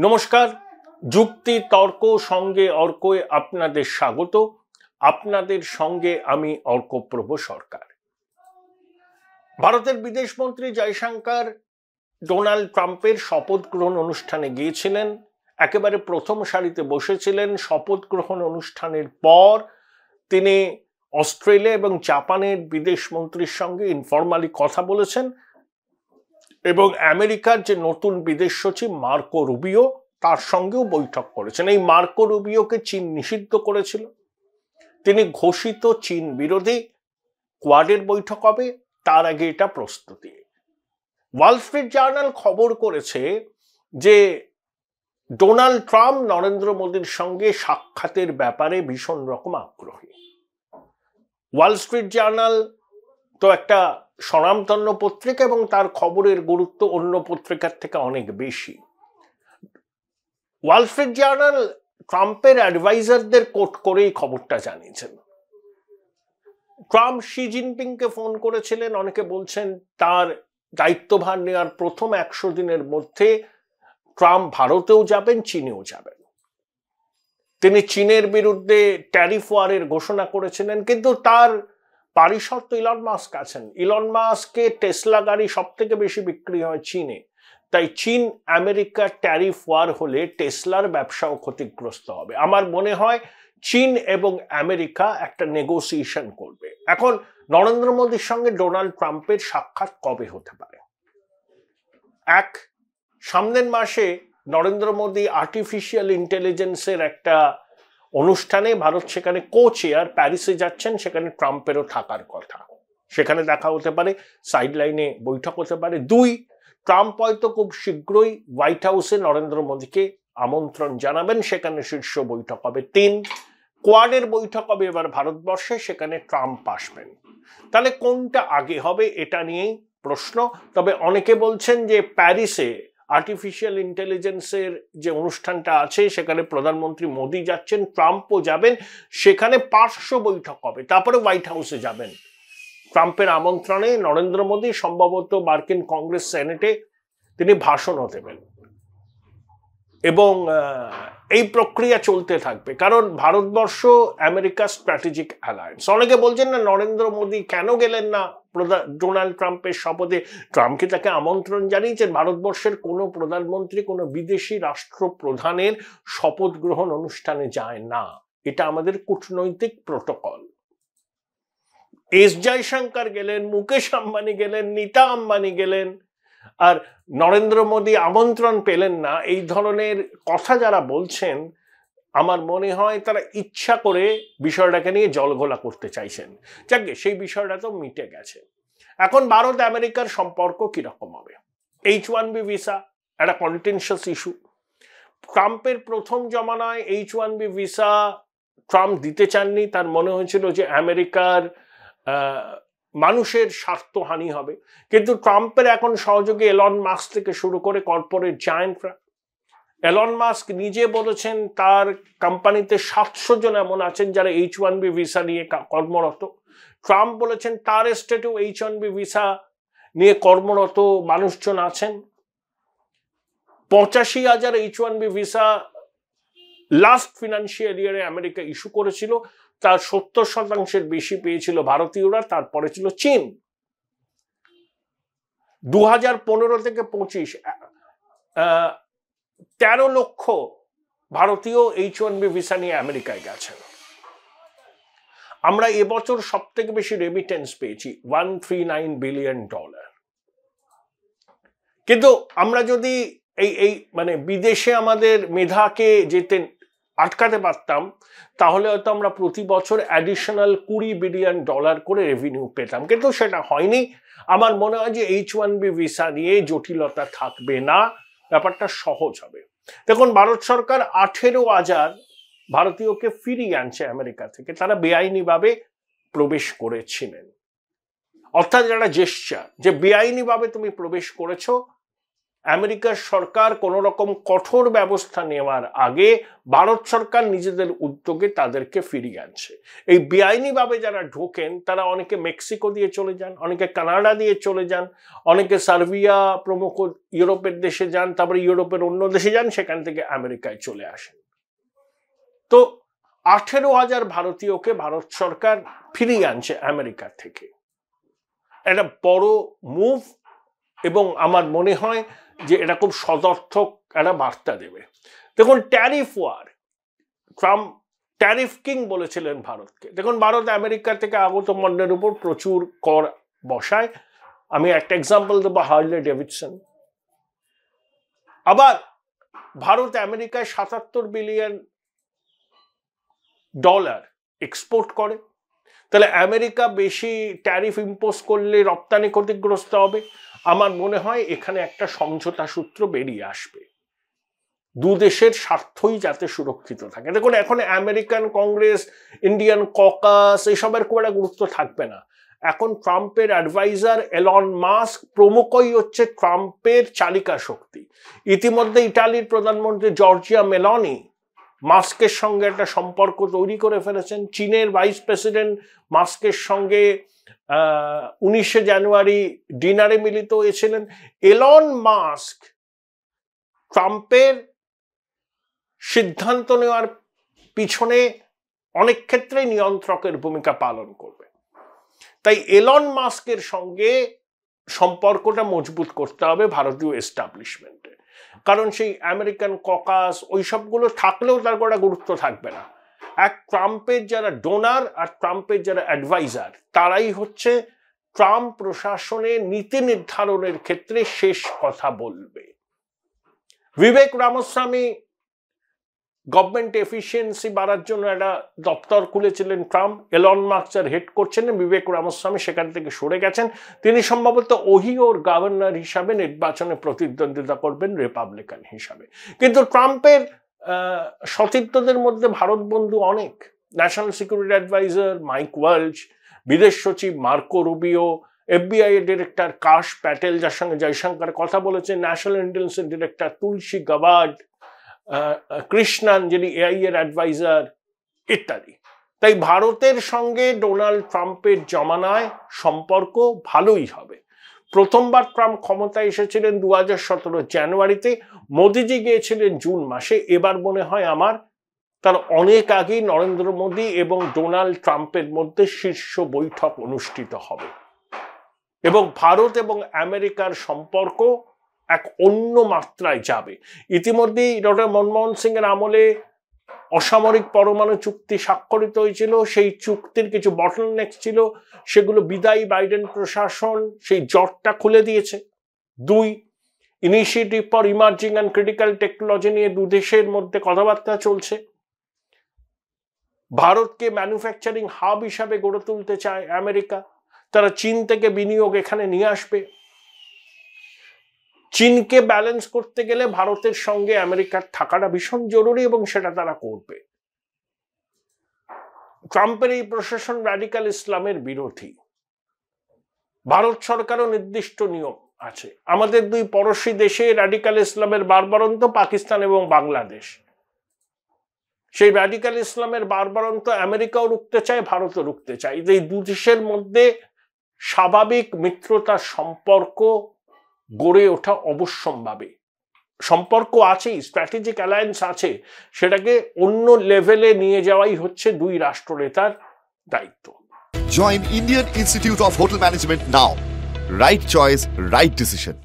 নমস্কার, যুক্তি তর্ক সঙ্গে অর্কয়ে আপনাদের স্বাগত। আপনাদের সঙ্গে আমি অর্কপ্রভ সরকার। ভারতের বিদেশমন্ত্রী জয়শঙ্কর ডোনাল্ড ট্রাম্পের শপথ গ্রহণ অনুষ্ঠানে গিয়েছিলেন, একেবারে প্রথম সারিতে বসেছিলেন। শপথ গ্রহণ অনুষ্ঠানের পর তিনি অস্ট্রেলিয়া এবং জাপানের বিদেশমন্ত্রীর সঙ্গে ইনফরমালি কথা বলেছেন এবং আমেরিকার যে নতুন বিদেশ সচিব মার্কো রুবিও তার সঙ্গেও বৈঠক করেছেন। এই মার্কো রুবিওকে চীন নিষিদ্ধ করেছিল, তিনি ঘোষিত চীন বিরোধী। কোয়াডের বৈঠক হবে, তার আগে এটা প্রস্তুতি। ওয়াল স্ট্রিট জার্নাল খবর করেছে যে ডোনাল্ড ট্রাম্প নরেন্দ্র মোদীর সঙ্গে সাক্ষাতের ব্যাপারে ভীষণ রকম আগ্রহী। ওয়াল স্ট্রিট জার্নাল তো একটা স্বনামধন্য পত্রিকা এবং তার খবরের গুরুত্ব অন্য পত্রিকার থেকে অনেক বেশি। ওয়াল স্ট্রিট জার্নাল ট্রাম্পের অ্যাডভাইজারদের কোট করে এই খবরটা জানিয়েছেন। ট্রাম্প শি জিনপিংকে ফোন করেছিলেন। অনেকে বলছেন তার দায়িত্বভার নেওয়ার প্রথম 100 দিনের মধ্যে ট্রাম্প ভারতেও যাবেন, চীনেও যাবেন। তিনি চীনের বিরুদ্ধে ট্যারিফ ওয়ারের ঘোষণা করেছিলেন, কিন্তু তার পারিষদ তো ইলন মাস্ক আছেন। ইলন মাস্কে টেসলা গাড়ি সব থেকে বেশি বিক্রি হয় চীনে, তাই চীন আমেরিকা ট্যারিফ ওয়ার হলে টেসলার ব্যবসাও ক্ষতিগ্রস্ত হবে। আমার মনে হয় চীন এবং আমেরিকা একটা নেগোসিয়েশন করবে। এখন নরেন্দ্র মোদীর সঙ্গে ডোনাল্ড ট্রাম্পের সাক্ষাৎ কবে হতে পারে? সামনের মাসে নরেন্দ্র মোদী আর্টিফিশিয়াল ইন্টেলিজেন্সের একটা অনুষ্ঠানে, ভারত সেখানে কো চেয়ার, প্যারিসে যাচ্ছেন, সেখানে ট্রাম্পেরও থাকার কথা। সেখানে দেখা হতে পারে, সাইড লাইনে বৈঠক হতে পারে। 2, ট্রাম্প হয়তো খুব শীঘ্রই হোয়াইট হাউসে নরেন্দ্র মোদীকে আমন্ত্রণ জানাবেন, সেখানে শীর্ষ বৈঠক হবে। 3, কোয়াডের বৈঠক হবে এবার ভারতবর্ষে, সেখানে ট্রাম্প আসবেন। তাহলে কোনটা আগে হবে এটা নিয়েই প্রশ্ন। তবে অনেকে বলছেন যে প্যারিসে আর্টিফিশিয়াল ইন্টেলিজেন্সের যে অনুষ্ঠানটা আছে সেখানে প্রধানমন্ত্রী মোদী যাচ্ছেন, ট্রাম্পও যাবেন, সেখানে পার্শ্ব বৈঠক হবে, তারপরে হোয়াইট হাউসে যাবেন। ট্রাম্পের আমন্ত্রণে নরেন্দ্র মোদী সম্ভবত মার্কিন কংগ্রেস সেনেটে তিনি ভাষণও দেবেন এবং এই প্রক্রিয়া চলতে থাকবে, কারণ ভারতবর্ষ আমেরিকা স্ট্র্যাটেজিক অ্যালায়েন্স। অনেকে বলছেন না নরেন্দ্র মোদী কেন গেলেন না ডোনাল্ড ট্রাম্পের শপথে? ট্রাম্প কি তাকে আমন্ত্রণ জানিয়েছেন? ভারতবর্ষের কোনো প্রধানমন্ত্রী কোনো বিদেশি রাষ্ট্রপ্রধানের শপথ গ্রহণ অনুষ্ঠানে যায় না, এটা আমাদের কূটনৈতিক প্রটোকল। এস জয়শঙ্কর গেলেন, মুকেশ আম্বানি গেলেন, নীতা আম্বানি গেলেন, আর নরেন্দ্র মোদী আমন্ত্রণ পেলেন না। এই ধরনের কথা যারা বলছেন, আমার মনে হয় তারা ইচ্ছা করে বিষয়টাকে নিয়ে জলঘোলা করতে চাইছেন। যাকে সেই বিষয়টা তো মিটে গেছে। এখন ভারত আমেরিকার সম্পর্ক কিরকম হবে? H1B ভিসা একটা কন্টেনশিয়াস ইস্যু। ট্রাম্পের প্রথম জমানায় H1B ভিসা ট্রাম্প দিতে চাননি, তার মনে হয়েছিল যে আমেরিকার মানুষের স্বার্থহানি হবে। কিন্তু ট্রাম্পের এখন সহযোগী এলন মাস্ক থেকে শুরু করে কর্পোরেট জায়ান্টরা, এলন মাস্ক নিজে বলেছেন তার কোম্পানিতে 700 জন এমন আছেন যারা H1B ভিসা নিয়ে কর্মরত। ট্রাম্প বলেছেন তার স্টেটেও H1B ভিসা নিয়ে কর্মরত মানুষজন আছেন। 85,000 H1B ভিসা লাস্ট ফিনান্সিয়াল ইয়ারে আমেরিকা ইস্যু করেছিল, তার 70% বেশি পেয়েছিল ভারতীয়রা, তারপরে ছিল চীন। 2015 থেকে 25 13 লক্ষ ভারতীয় H1B ভিসা নিয়ে আমেরিকায় গেছেন। আমরা এবছর সব থেকে বেশি রেমিটেন্স পেয়েছি, $139 বিলিয়ন। কিন্তু আমরা যদি এই মানে বিদেশে আমাদের মেধাকে যেতে আটকাতে পারতাম, তাহলে হয়তো আমরা প্রতি বছর অ্যাডিশনাল $20 বিলিয়ন করে রেভিনিউ পেতাম, কিন্তু সেটা হয়নি। আমার মনে হয় যে H1B ভিসা নিয়ে জটিলতা থাকবে না, ব্যাপারটা সহজ হবে। দেখুন, ভারত সরকার 18,000 ভারতীয়কে ফিরিয়ে আনছে আমেরিকা থেকে, তারা বেআইনিভাবে প্রবেশ করেছিলেন। অর্থাৎ একটা জেস্চার যে বেআইনিভাবে তুমি প্রবেশ করেছো, আমেরিকার সরকার কোন রকম কঠোর ব্যবস্থা নেওয়ার আগে ভারত সরকার নিজেদের উদ্যোগে তাদেরকে ফিরিয়ে আনছে। এই বেআইনিভাবে যারা ঢোকেন তারা অনেকে মেক্সিকো দিয়ে চলে যান, অনেকে কানাডা দিয়ে চলে যান, অনেকে সার্বিয়া প্রমুখ ইউরোপের দেশে যান, তারপরে ইউরোপের অন্য দেশে যান, সেখান থেকে আমেরিকায় চলে আসেন। তো 18,000 ভারতীয়কে ভারত সরকার ফিরিয়ে আনছে আমেরিকা থেকে। একটা বড় মুভ, এবং আমার মনে হয় যে এটা খুব সদর্থক একটা বার্তা দেবে। দেখুন, tariff war, Trump tariff king বলেছিলেন ভারতকে। দেখুন, ভারত আমেরিকা থেকে আগত পণ্যের উপর প্রচুর কর বসায়। আমি একটা এক্সাম্পল দেবো, হার্লে ডেভিডসন। আবার ভারত আমেরিকায় $77 বিলিয়ন এক্সপোর্ট করে। তাহলে আমেরিকা বেশি ট্যারিফ ইম্পোজ করলে রপ্তানি ক্ষতিগ্রস্ত হবে। আমার মনে হয় এখানে একটা সমঝোতা সূত্র বেরিয়ে আসবে, দু দেশের স্বার্থই যাতে সুরক্ষিত থাকে। দেখুন, এখন আমেরিকান কংগ্রেস, ইন্ডিয়ান ককাস এসবের খুব একটা গুরুত্ব থাকবে না। এখন ট্রাম্পের অ্যাডভাইজার এলন মাস্ক প্রমুখই হচ্ছে ট্রাম্পের চালিকা শক্তি। ইতিমধ্যে ইটালির প্রধানমন্ত্রী জর্জিয়া মেলোনি মাস্কের সঙ্গে একটা সম্পর্ক তৈরি করে ফেলেছেন। চীনের ভাইস প্রেসিডেন্ট মাস্কের সঙ্গে 19 জানুয়ারি ডিনারে মিলিত হয়েছিলেন। এলন মাস্ক ট্রাম্পের সিদ্ধান্ত নেওয়ার পিছনে অনেক ক্ষেত্রে নিয়ন্ত্রকের ভূমিকা পালন করবে। তাই এলন মাস্কের সঙ্গে সম্পর্কটা মজবুত করতে হবে ভারতীয় এস্টাবলিশমেন্টে, কারণ সেই আমেরিকান ককাস ওই সবগুলো থাকলেও তার কোনো গুরুত্ব থাকবে না। এক ট্রাম্পের যারা ডোনার আর ট্রাম্পের যারা অ্যাডভাইজার, তারাই হচ্ছে ট্রাম্প প্রশাসনের নীতি নির্ধারণের ক্ষেত্রে শেষ কথা বলবে। বিবেক রামস্বামী গভর্নমেন্ট এফিসিয়েন্সি বাড়ার জন্য একটা দপ্তর খুলেছিলেন ট্রাম্প। এলন মাস্ক যার হেড করছেন, বিবেক রামস্বামী সেখান থেকে সরে গেছেন। তিনি সম্ভবত ওহিওর গভর্নর হিসাবে নির্বাচনে প্রতিদ্বন্দ্বিতা করবেন রিপাবলিকান হিসাবে। কিন্তু ট্রাম্পের সতীর্থদের মধ্যে ভারত বন্ধু অনেক। National security advisor Mike Waltz, বিদেশ সচিব মার্কো রুবিও, FBI এর ডিরেক্টর কাশ প্যাটেল, যার সঙ্গে জয়শঙ্কর কথা বলেছেন, national intelligence director Tulsi Gabbard, Krishnan যিনি AI এর অ্যাডভাইজার, ইত্যাদি। তাই ভারতের সঙ্গে ডোনাল্ড ট্রাম্পের জমানায় সম্পর্ক ভালোই হবে। প্রথমবার ট্রাম্প ক্ষমতায় এসেছিলেন 2017 জানুয়ারিতে, মোদিজি গিয়েছিলেন জুন মাসে। এবার মনে হয় আমার তার অনেক আগেই নরেন্দ্র মোদী এবং ডোনাল্ড ট্রাম্পের মধ্যে শীর্ষ বৈঠক অনুষ্ঠিত হবে, এবং ভারত এবং আমেরিকার সম্পর্ক এক অন্য মাত্রায় যাবে। ইতিমধ্যেই ডক্টর মনমোহন সিং এর আমলে অসামরিক পরমাণু চুক্তি স্বাক্ষরিত হয়েছিল। সেই চুক্তির কিছু বটলনেক ছিল, সেগুলো বিদায়ী বাইডেন প্রশাসন সেই জটটা খুলে দিয়েছে। 2, initiative for emerging and critical technology নিয়ে দু দেশের মধ্যে কথাবার্তা চলছে। ভারতকে ম্যানুফ্যাকচারিং হাব হিসাবে গড়ে তুলতে চায় আমেরিকা। তারা চীন থেকে বিনিয়োগ এখানে নিয়ে আসবে। চীনকে ব্যালেন্স করতে গেলে ভারতের সঙ্গে আমেরিকার থাকাটা ভীষণ জরুরি, এবং সেটা তারা করবে। ট্রাম্পের এই প্রশাসন রাডিক্যাল ইসলামের বিরোধী। ভারত সরকারও নির্দিষ্ট নিয়ম আছে। আমাদের দুই পড়শি দেশে রাডিক্যাল ইসলামের বারবারন্ত পাকিস্তান এবং বাংলাদেশ। সেই রাডিক্যাল ইসলামের বারবারন্ত আমেরিকাও রুখতে চায়, ভারতও রুখতে চায়। এই দু দেশের মধ্যে স্বাভাবিক মিত্রতার সম্পর্ক গড়ে ওঠা অবশ্যম্ভাবী। সম্পর্ক আছেই, স্ট্র্যাটেজিক অ্যালায়েন্স আছে, সেটাকে অন্য লেভেলে নিয়ে যাওয়াই হচ্ছে দুই রাষ্ট্রনেতার দায়িত্ব। Join Indian Institute of Hotel Management now. Right choice, right decision.